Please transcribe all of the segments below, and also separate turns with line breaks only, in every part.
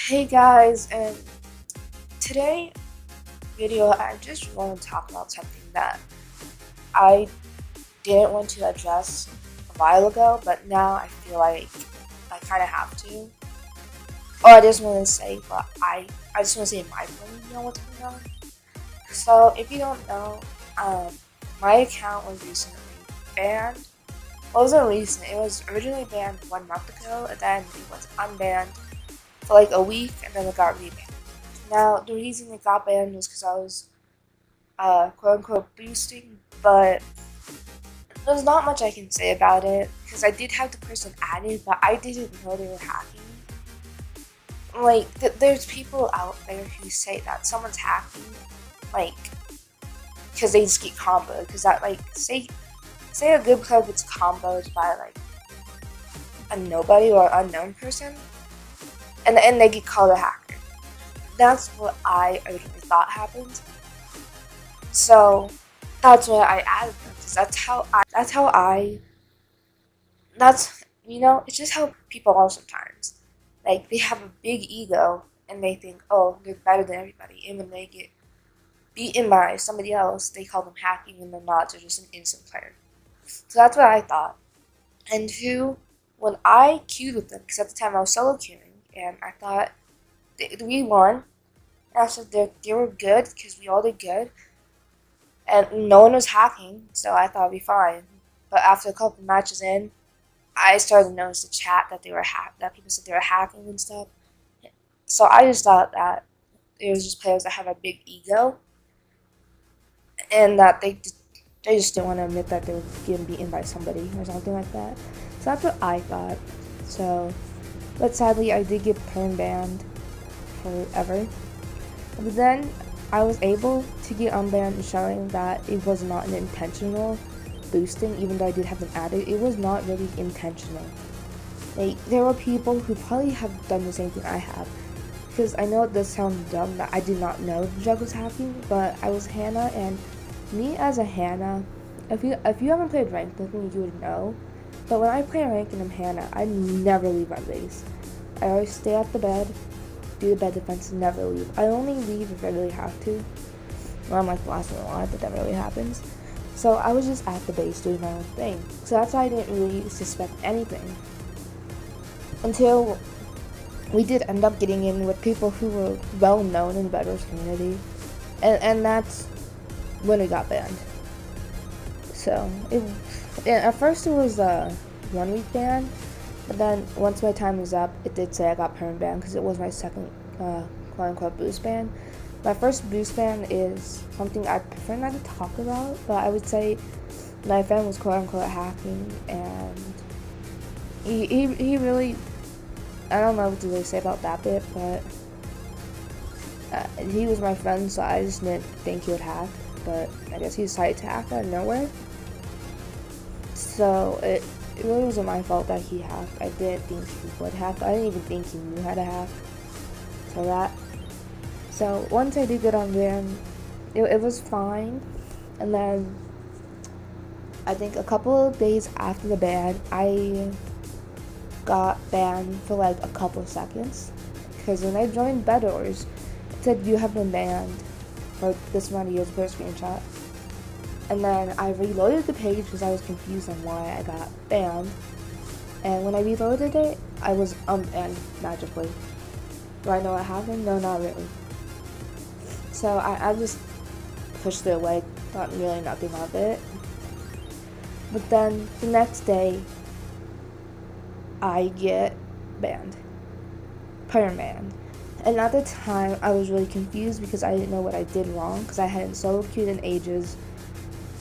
Hey guys, and today video I just want to talk about something that I didn't want to address a while ago, but now I feel like I kind of have to. Or I just want to say, but I just want to say my point of view on what's going on. So if you don't know, my account was recently banned. Well, it wasn't recent. It was originally banned 1 month ago, and then it was unbanned for like a week, and then it got rebanned. Now, the reason it got banned was because I was, quote unquote, boosting, but there's not much I can say about it, because I did have the person added, but I didn't know they were hacking. Like, there's people out there who say that someone's hacking, like, because they just get comboed, because that, like, say a good player gets comboed by, like, a nobody or unknown person, and they get called a hacker. That's what I originally thought happened. So that's why I added them, because it's just how people are sometimes. Like, they have a big ego and they think, oh, they're better than everybody. And when they get beaten by somebody else, they call them hacking, and they're not. They're just an innocent player. So that's what I thought. And two, when I queued with them, because at the time I was solo queuing, and I thought we won. And I said they were good because we all did good, and no one was hacking, so I thought it'd be fine. But after a couple matches in, I started to notice the chat that that people said they were hacking and stuff. So I just thought that it was just players that have a big ego, and that they just didn't want to admit that they were getting beaten by somebody or something like that. So that's what I thought. So, but sadly, I did get banned forever. But then I was able to get unbanned, showing that it was not an intentional boosting, even though I did have them added. It was not really intentional. Like, there were people who probably have done the same thing I have. Because I know it does sound dumb that I did not know the jug was hacking, but I was Hannah, and me as a Hannah, if you haven't played ranked with me, you would know. But when I play ranked and I'm Hannah, I never leave my base. I always stay at the bed, do the bed defense, and never leave. I only leave if I really have to. Well, I'm like the last one alive, but that really happens. So I was just at the base doing my own thing. So that's why I didn't really suspect anything. Until we did end up getting in with people who were well known in the Bedwars community. And that's when we got banned. So, at first it was a 1 week ban. But then, once my time was up, it did say I got permanent ban because it was my second, quote-unquote, boost ban. My first boost ban is something I prefer not to talk about, but I would say my friend was quote-unquote hacking, and he really, I don't know what to really say about that bit, but he was my friend, so I just didn't think he would hack, but I guess he decided to hack out of nowhere. So, it really wasn't my fault that he hacked. I didn't think he would hack. I didn't even think he knew how to hack. So once I did get on ban, it was fine. And then I think a couple of days after the ban, I got banned for like a couple of seconds. Because when I joined Bedwars, it said you have been banned for this amount of years per screenshot. And then I reloaded the page because I was confused on why I got banned. And when I reloaded it, I was unbanned magically. Do I know what happened? No, not really. So I just pushed it away, thought really nothing of it. But then the next day, I get banned. Permanent. And at the time, I was really confused because I didn't know what I did wrong, because I hadn't solo queued in ages.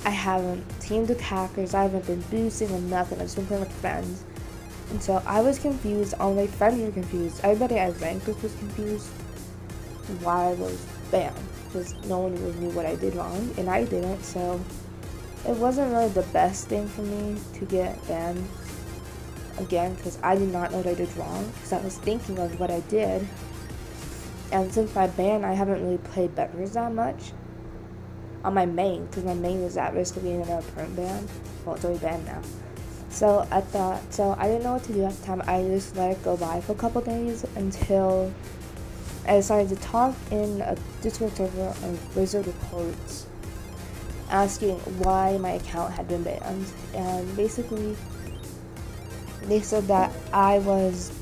I haven't teamed with hackers, I haven't been boosting or nothing, I've just been playing with friends. And so I was confused, all my friends were confused, everybody I ranked with was confused why I was banned, because no one really knew what I did wrong, and I didn't, so it wasn't really the best thing for me to get banned again, because I did not know what I did wrong, because I was thinking of what I did. And since my ban, I haven't really played Bedwars that much on my main, because my main was at risk of being another perm ban. Well, it's already banned now. So I didn't know what to do at the time. I just let it go by for a couple days until I decided to talk in a Discord server of Wizard Reports, asking why my account had been banned, and basically they said that I was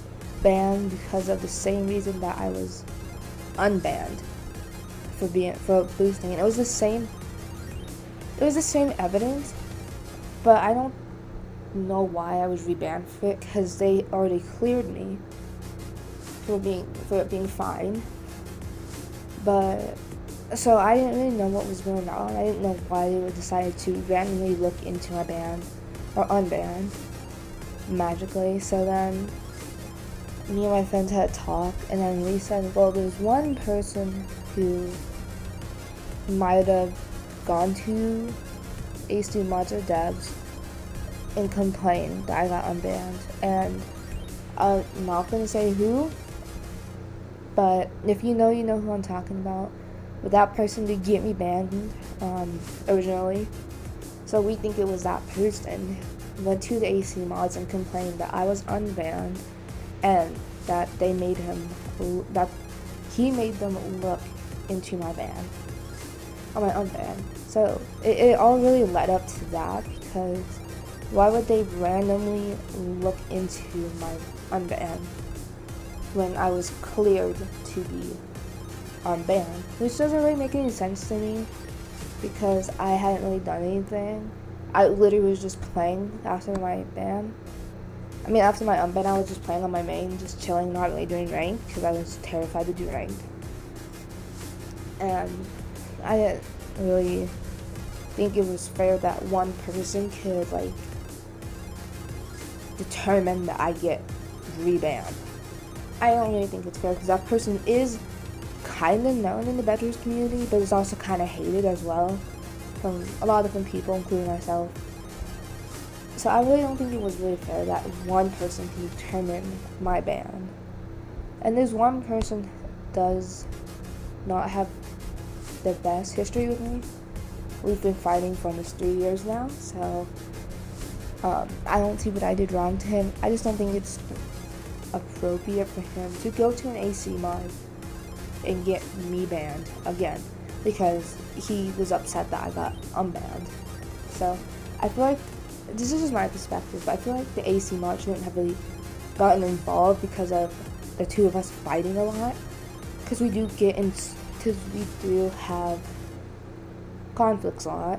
banned because of the same reason that I was unbanned for boosting. And it was the same evidence, but I don't know why I was rebanned for it, because they already cleared me for it being fine. But so I didn't really know what was going on. I didn't know why they would decide to randomly look into my ban or unban magically. So then me and my friends had a talk, and then we said, well, there's one person who might have gone to AC Mods or Devs and complained that I got unbanned, and I'm not gonna say who, but if you know who I'm talking about. But that person did get me banned originally, so we think it was that person went to the AC Mods and complained that I was unbanned, and that he made them look into my ban, on my unban. So it all really led up to that, because why would they randomly look into my unban when I was cleared to be unbanned? Which doesn't really make any sense to me, because I hadn't really done anything. I literally was just playing after my ban. After my unban, I was just playing on my main, just chilling, not really doing ranked, because I was terrified to do ranked. And I didn't really think it was fair that one person could, determine that I get rebanned. I don't really think it's fair, because that person is kind of known in the Bedwars community, but is also kind of hated as well from a lot of different people, including myself. So I really don't think it was really fair that one person can determine my ban. And this one person does not have the best history with me. We've been fighting for almost 3 years now, so I don't see what I did wrong to him. I just don't think it's appropriate for him to go to an AC mod and get me banned again, because he was upset that I got unbanned. So I feel like, this is just my perspective, but I feel like the AC mod shouldn't have really gotten involved because of the two of us fighting a lot, because we do have conflicts a lot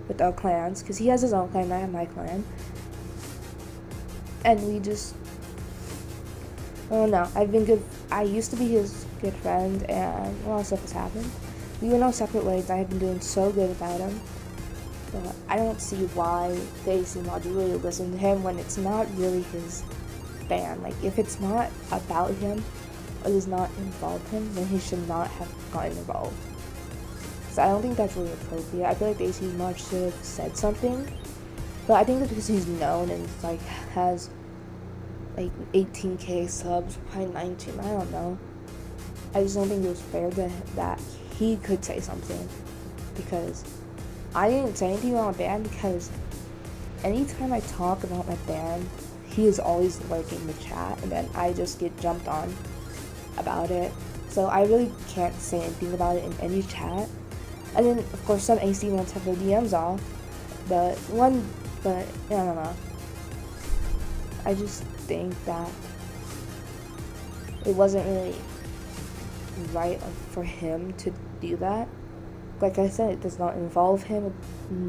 with our clans, because he has his own clan and I have my clan, and we just, I don't know, I used to be his good friend, and a lot of stuff has happened. We went our separate ways. I have been doing so good without him, but I don't see why the AC mod really listen to him when it's not really his ban. If it's not about him or does not involve him, then he should not have gotten involved. So I don't think that's really appropriate. I feel like the AC mod should have said something, but I think it's because he's known and has 18k subs, probably 19, I don't know. I just don't think it was fair that he could say something, because I didn't say anything about my ban, because anytime I talk about my ban, he is always lurking in the chat, and then I just get jumped on about it. So I really can't say anything about it in any chat. And then, of course, some AC mods have their DMs off, but I don't know. I just think that it wasn't really right for him to do that. Like I said, it does not involve him.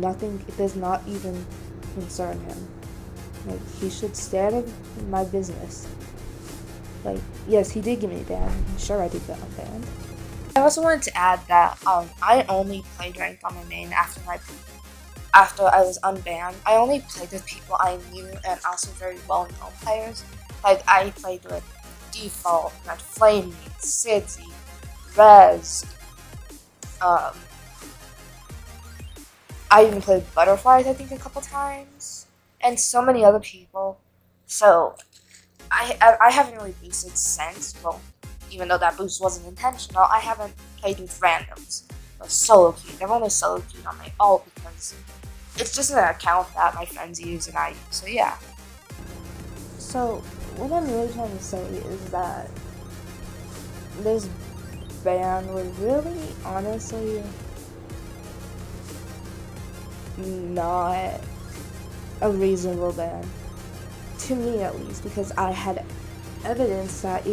It does not even concern him. He should stay out of my business. Yes, he did give me a ban. Sure, I did get unbanned. I also wanted to add that I only played ranked on my main after I was unbanned. I only played with people I knew, and also very well-known players. I played with Default, Red Flame, Sidzy, Rez. I even played Butterflies, I think, a couple times, and so many other people. So I haven't really boosted since. Well, even though that boost wasn't intentional, I haven't played with randoms or solo queued. I've only solo queued on my alt because it's just an account that my friends use and I use. So yeah. So what I'm really trying to say is that this ban was really, honestly, not a reasonable ban. To me, at least, because I had evidence that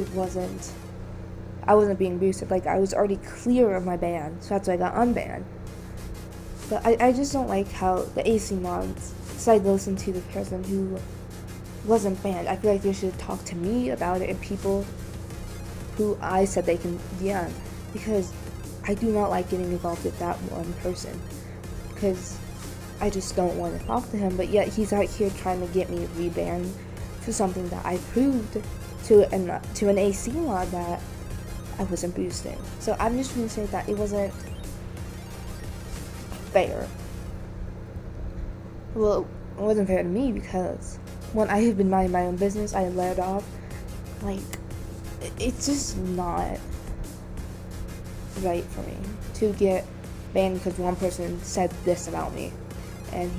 I wasn't being boosted. Like, I was already clear of my ban, so that's why I got unbanned. But I just don't like how the AC mods decided to listen to the person who wasn't banned. I feel like they should talk to me about it and people who I said they can DM, because I do not like getting involved with that one person, because I just don't want to talk to him, but yet he's out here trying to get me rebanned for something that I proved to an AC mod that I wasn't boosting. So I'm just going to say that it wasn't fair. Well, it wasn't fair to me because when I have been minding my own business, I let it off. Like, it's just not right for me to get banned because one person said this about me, and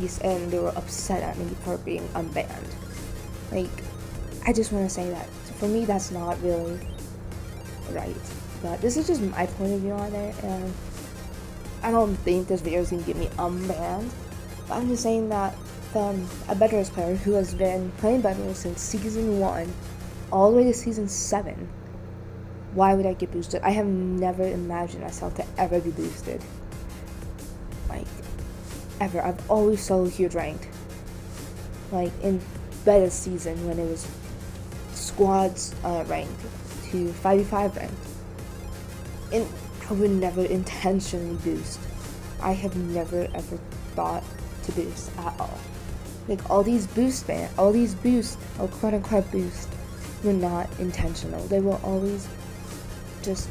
they were upset at me for being unbanned. Like, I just want to say that for me, that's not really right. But this is just my point of view on it, and I don't think this video is gonna get me unbanned. But I'm just saying that from a Bedwars player who has been playing Bedwars since season 1 all the way to season 7, why would I get boosted? I have never imagined myself to ever be boosted. Like, ever. I've always solo queued ranked. Like, in beta season when it was squads ranked to 5v5 ranked. And I would never intentionally boost. I have never ever thought to boost at all. Like, all these boosts, or quote unquote boosts, were not intentional. They were always just,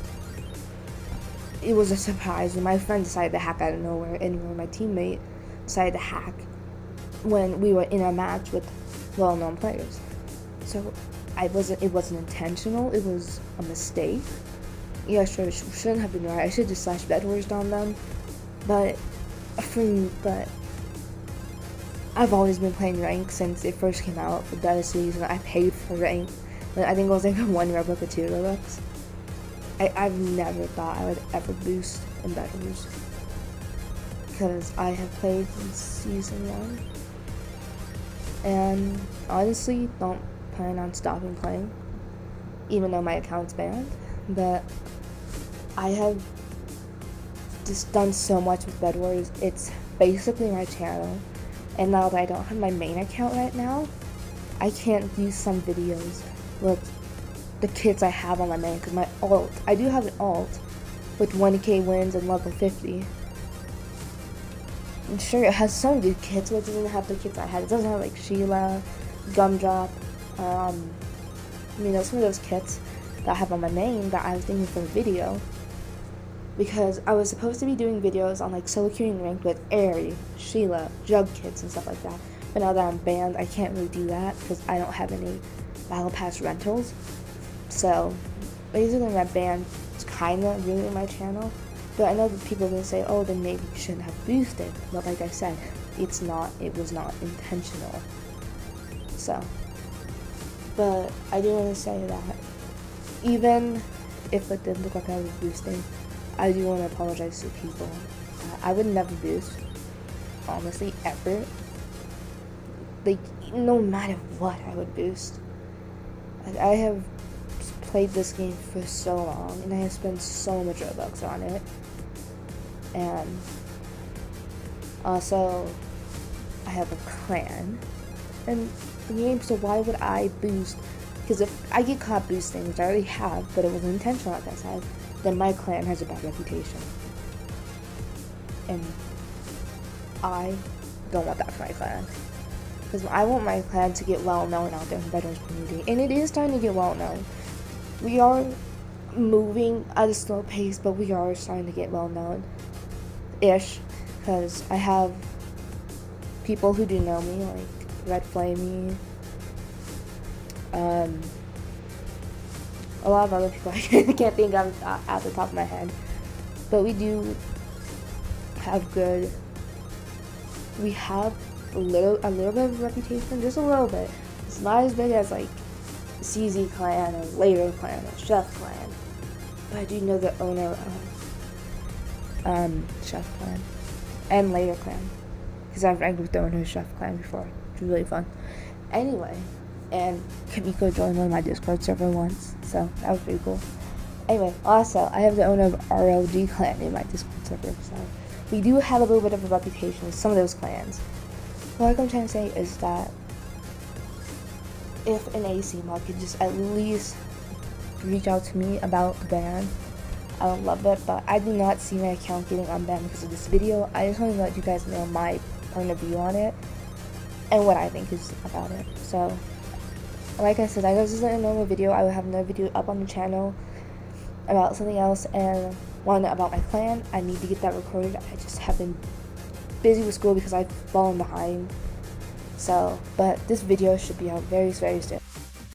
it was a surprise when my friend decided to hack out of nowhere, and when my teammate decided to hack when we were in a match with well-known players. So it wasn't intentional, it was a mistake. Yeah, sure, it shouldn't have been right. I should just slash Bedwars on them. But I've always been playing rank since it first came out for beta season. I paid for rank. I think it was like 1 Robux or 2 Robux. I've never thought I would ever boost in Bedwars, because I have played since season 1. And honestly, don't plan on stopping playing, even though my account's banned. But I have just done so much with Bedwars. It's basically my channel. And now that I don't have my main account right now, I can't do some videos with the kits I have on my main, because my alt, I do have an alt with 1k wins and level 50. I'm sure it has some good kits, but it doesn't have the kits I had. It doesn't have like Sheila, Gumdrop, some of those kits that I have on my main that I was thinking for a video. Because I was supposed to be doing videos on like solo queuing ranked with Airy, Sheila, Jug kits and stuff like that. But now that I'm banned, I can't really do that because I don't have any Battle Pass rentals. So basically my ban is kind of ruining my channel. But I know that people are going to say, oh, then maybe you shouldn't have boosted. But like I said, it was not intentional. So, but I do want to say that even if it did look like I was boosting, I do want to apologize to people. I would never boost, honestly, ever. Like, no matter what, I would boost. Like, I have played this game for so long, and I have spent so much Robux on it. And also, I have a clan in the game, so why would I boost? Because if I get caught boosting, which I already have, but it wasn't intentional, like I said, then my clan has a bad reputation. And I don't want that for my clan. Because I want my clan to get well known out there in the Bedwars community. And it is starting to get well known. We are moving at a slow pace, but we are starting to get well known. Ish. Because I have people who do know me, like Red Flamey, a lot of other people I can't think of at the top of my head. But we do have we have a little bit of reputation, just a little bit. It's not as big as like CZ clan or later clan or Chef clan. but I do know the owner of Chef Clan and Later Clan, because I've ranked with the owner of Chef Clan before. It was really fun. Anyway, and Kamiko joined one of my Discord server once, so that was pretty cool. Anyway, also, I have the owner of RLG Clan in my Discord server, so we do have a little bit of a reputation with some of those clans. What I'm trying to say is that if an AC mod could just at least reach out to me about the ban, I would love it, but I do not see my account getting unbanned because of this video. I just want to let you guys know my point of view on it and what I think is about it. So, like I said, I know this isn't a normal video. I will have another video up on the channel about something else, and one about my clan. I need to get that recorded. I just have been busy with school because I've fallen behind. So, but this video should be out very, very soon.